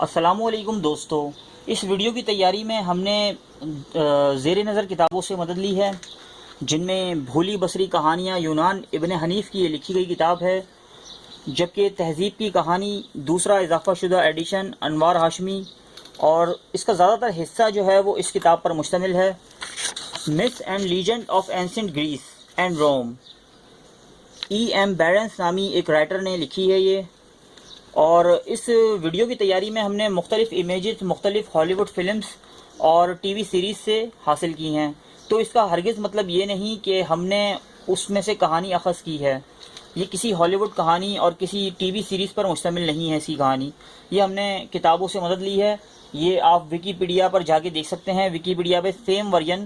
السلام علیکم دوستو، اس ویڈیو کی تیاری میں ہم نے زیر نظر کتابوں سے مدد لی ہے، جن میں بھولی بصری کہانیاں یونان ابن حنیف کی یہ لکھی گئی کتاب ہے، جبکہ تہذیب کی کہانی دوسرا اضافہ شدہ ایڈیشن انوار ہاشمی، اور اس کا زیادہ تر حصہ جو ہے وہ اس کتاب پر مشتمل ہے، myths and legend of ancient Greece and Rome. E M Berens نامی ایک رائٹر نے لکھی ہے یہ، اور اس ویڈیو کی تیاری میں ہم نے مختلف امیجز مختلف ہالی ووڈ فلمز اور ٹی وی سیریز سے حاصل کی ہیں، تو اس کا ہرگز مطلب یہ نہیں کہ ہم نے اس میں سے کہانی اخذ کی ہے۔ یہ کسی ہالی ووڈ کہانی اور کسی ٹی وی سیریز پر مشتمل نہیں ہے ایسی کہانی، یہ ہم نے کتابوں سے مدد لی ہے۔ یہ آپ ویکیپیڈیا پر جا کے دیکھ سکتے ہیں، ویکیپیڈیا پہ سیم ورژن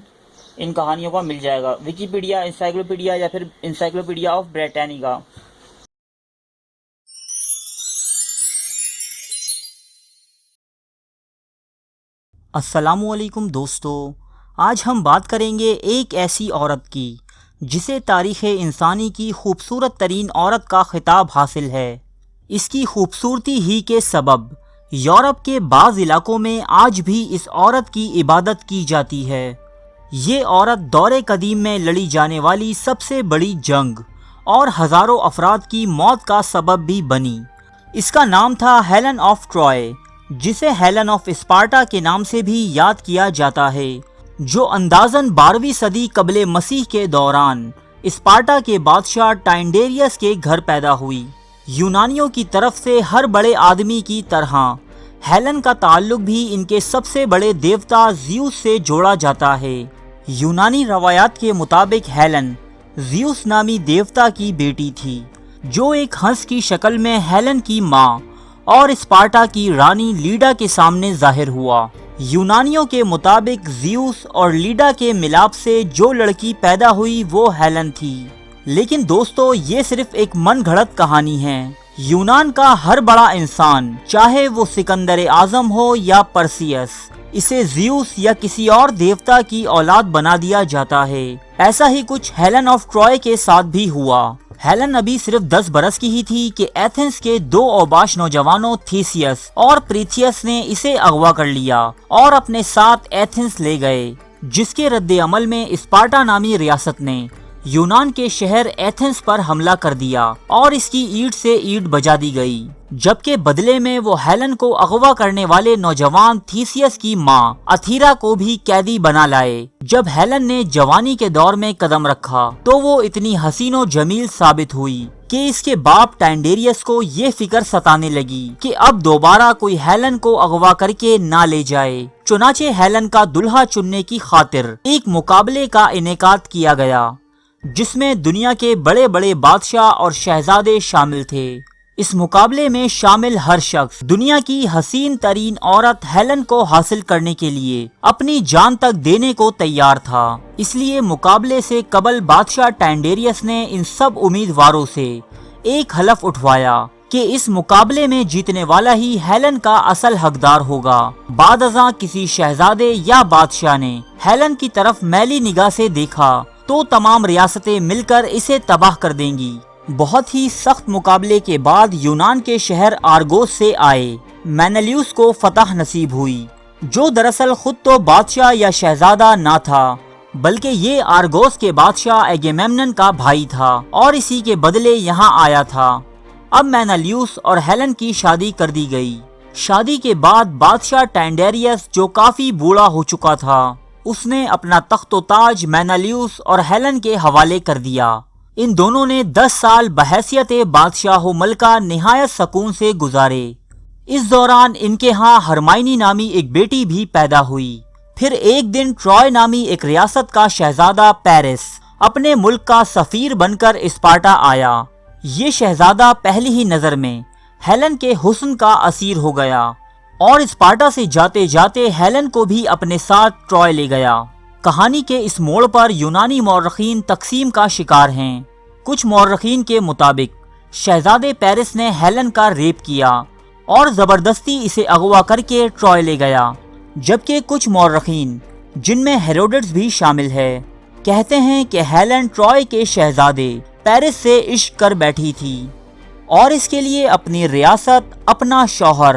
ان کہانیوں کا مل جائے گا، ویکیپیڈیا انسائکلوپیڈیا یا پھر انسائکلوپیڈیا آف بریٹانیکا۔ السلام علیکم دوستو، آج ہم بات کریں گے ایک ایسی عورت کی جسے تاریخ انسانی کی خوبصورت ترین عورت کا خطاب حاصل ہے۔ اس کی خوبصورتی ہی کے سبب یورپ کے بعض علاقوں میں آج بھی اس عورت کی عبادت کی جاتی ہے۔ یہ عورت دور قدیم میں لڑی جانے والی سب سے بڑی جنگ اور ہزاروں افراد کی موت کا سبب بھی بنی۔ اس کا نام تھا ہیلن آف ٹرائے، جسے ہیلن آف اسپارٹا کے نام سے بھی یاد کیا جاتا ہے، جو اندازاً 12ویں صدی قبل مسیح کے دوران اسپارٹا کے بادشاہ ٹائنڈیریس کے گھر پیدا ہوئی۔ یونانیوں کی طرف سے ہر بڑے آدمی کی طرح ہیلن کا تعلق بھی ان کے سب سے بڑے دیوتا زیوس سے جوڑا جاتا ہے۔ یونانی روایات کے مطابق ہیلن زیوس نامی دیوتا کی بیٹی تھی، جو ایک ہنس کی شکل میں ہیلن کی ماں اور اسپارٹا کی رانی لیڈا کے سامنے ظاہر ہوا۔ یونانیوں کے مطابق زیوس اور لیڈا کے ملاپ سے جو لڑکی پیدا ہوئی وہ ہیلن تھی، لیکن دوستو یہ صرف ایک من گھڑت کہانی ہے۔ یونان کا ہر بڑا انسان، چاہے وہ سکندر اعظم ہو یا پرسیس، اسے زیوس یا کسی اور دیوتا کی اولاد بنا دیا جاتا ہے۔ ایسا ہی کچھ ہیلن آف ٹرائے کے ساتھ بھی ہوا۔ ہیلن ابھی صرف 10 برس کی ہی تھی کہ ایتھنز کے 2 اوباش نوجوانوں تھیسیس اور پریتھیس نے اسے اغوا کر لیا اور اپنے ساتھ ایتھنز لے گئے، جس کے رد عمل میں اسپارٹا نامی ریاست نے یونان کے شہر ایتھنز پر حملہ کر دیا اور اس کی اینٹ سے اینٹ بجا دی گئی، جبکہ بدلے میں وہ ہیلن کو اغوا کرنے والے نوجوان تھیسیس کی ماں اتھیرا کو بھی قیدی بنا لائے۔ جب ہیلن نے جوانی کے دور میں قدم رکھا تو وہ اتنی حسین و جمیل ثابت ہوئی کہ اس کے باپ ٹائنڈیریس کو یہ فکر ستانے لگی کہ اب دوبارہ کوئی ہیلن کو اغوا کر کے نہ لے جائے۔ چنانچہ ہیلن کا دلہا چننے کی خاطر ایک مقابلے کا انعقاد کیا گیا، جس میں دنیا کے بڑے بڑے بادشاہ اور شہزادے شامل تھے۔ اس مقابلے میں شامل ہر شخص دنیا کی حسین ترین عورت ہیلن کو حاصل کرنے کے لیے اپنی جان تک دینے کو تیار تھا۔ اس لیے مقابلے سے قبل بادشاہ ٹائنڈیریس نے ان سب امیدواروں سے ایک حلف اٹھوایا کہ اس مقابلے میں جیتنے والا ہی ہیلن کا اصل حقدار ہوگا۔ بعد ازاں کسی شہزادے یا بادشاہ نے ہیلن کی طرف میلی نگاہ سے دیکھا تو تمام ریاستیں مل کر اسے تباہ کر دیں گی۔ بہت ہی سخت مقابلے کے بعد یونان کے شہر آرگوس سے آئے مینیلیوس کو فتح نصیب ہوئی، جو دراصل خود تو بادشاہ یا شہزادہ نہ تھا، بلکہ یہ آرگوس کے بادشاہ اگیممنن کا بھائی تھا اور اسی کے بدلے یہاں آیا تھا۔ اب مینیلیوس اور ہیلن کی شادی کر دی گئی۔ شادی کے بعد بادشاہ ٹائنڈیریس، جو کافی بوڑھا ہو چکا تھا، اس نے اپنا تخت و تاج مینیلیوس اور ہیلن کے حوالے کر دیا۔ ان دونوں نے 10 سال بحیثیت بادشاہ و ملکہ نہایت سکون سے گزارے۔ اس دوران ان کے ہاں ہرمائنی نامی ایک بیٹی بھی پیدا ہوئی۔ پھر ایک دن ٹرائے نامی ایک ریاست کا شہزادہ پیرس اپنے ملک کا سفیر بن کر اسپارٹا آیا۔ یہ شہزادہ پہلی ہی نظر میں ہیلن کے حسن کا اسیر ہو گیا اور اسپارٹا سے جاتے جاتے ہیلن کو بھی اپنے ساتھ ٹرائے لے گیا۔ کہانی کے اس موڑ پر یونانی مورخین تقسیم کا شکار ہیں۔ کچھ مورخین کے مطابق شہزادے پیرس نے ہیلن کا ریپ کیا اور زبردستی اسے اغوا کر کے ٹرائے لے گیا، جبکہ کچھ مورخین، جن میں ہیروڈٹس بھی شامل ہے، کہتے ہیں کہ ہیلن ٹرائے کے شہزادے پیرس سے عشق کر بیٹھی تھی اور اس کے لیے اپنی ریاست، اپنا شوہر